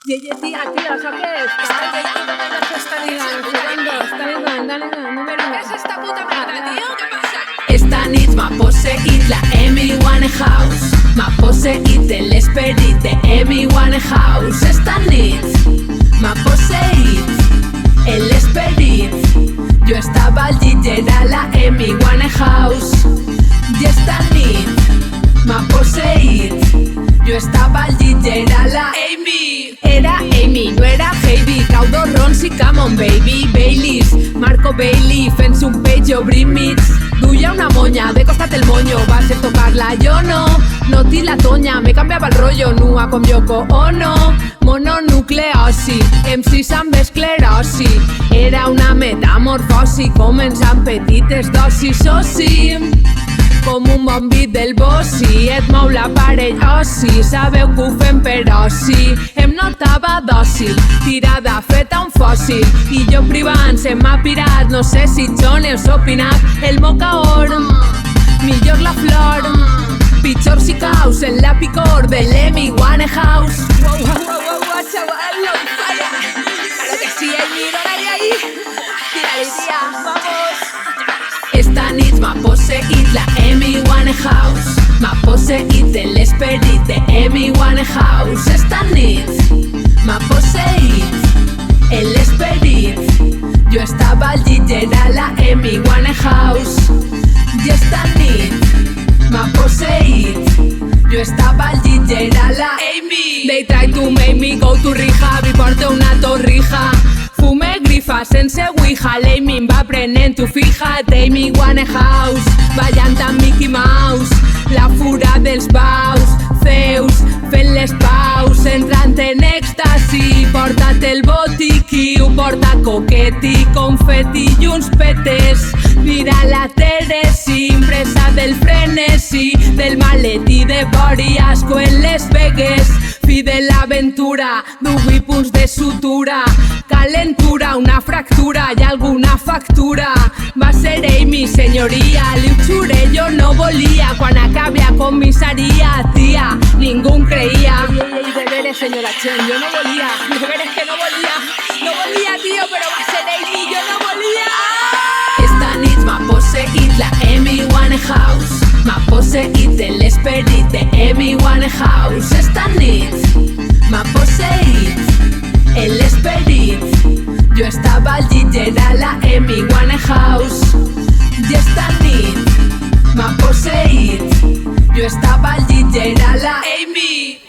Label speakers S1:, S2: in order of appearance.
S1: Tía, ¿eso qué es?
S2: ¿Qué es esta puta mierda, tío? ¿Qué pasa?
S3: Esta nit m'ha posseït la Amy Winehouse. M'ha posseït l'esperit de Amy Winehouse. Esta nit m'ha posseït l'esperit. Jo estava al llit i era la Amy Winehouse. I esta nit m'ha posseït. Jo estava al llit i era la Amy. Era Amy, no era Heavy. Caudo Rons i Come On Baby. Baileys, Marco Bailey fent-se un peix i obrim mits. Duia una moña, de costat el moño, va ser tocar-la. Jo no tinc la tonya, me canviava el rollo, nua com Yoko Ono. Mononucleosi, M6 amb esclerosi. Era una metamorfosi, començant petites dosis, oh sí. Com un bon beat del bossi, et mou l'aparell ossi. Sabeu que ho fem per oci. Em notava dòcil, tirada feta un fòssil. I jo privant se m'ha pirat, no sé si Jones o Pinat. El mocaor, millor la flor. Pitjor si caus en la picor de l'Amy Winehouse.
S1: Wow, chaval, lo falla. Claro que sí, Amy, dónale ahí. Tírale, tía, vamos.
S3: Esta nit m'ha posseït la Amy Winehouse. M'ha posseït l'esperit de Amy Winehouse. Esta nit m'ha posseït l'esperit. Jo estava al llit i era la Amy Winehouse. I esta nit m'ha posseït. Jo estava al llit i era la Amy. They try to make me go to rehab i porto una torrija. Fume grifa sense ouija, l'Amy em va prenent tu fija't. Amy Winehouse, ballant amb Mickey Mouse. La fura dels baus, Zeus, fent les paus. Entrant en èxtasi, porta't el botiqui. Ho porta coqueti, confeti i uns petes. Mira la Teresi, impresa del frenesi. Del maletí de Bori, asco en les vegues. Fi de l'aventura, dugui punts de sutura. Calentura, una fractura i alguna factura. Va ser Amy, senyoria, li ho juré, jo no volia. Quan acabi a comissaria, tia, ningú em creia.
S1: Ey, deberes, señora Chen, yo no volía. Deberes que no volía. No volía, tío, pero va a ser Amy, yo no volía.
S3: Esta nit m'ha posseït la Amy Winehouse. M'ha posseït l'esperit de Amy Winehouse. Esta nit m'ha posseït l'esperit. Jo estava al llit i era la Amy Winehouse. I esta nit m'ha posseït. Jo estava al llit i era la Amy.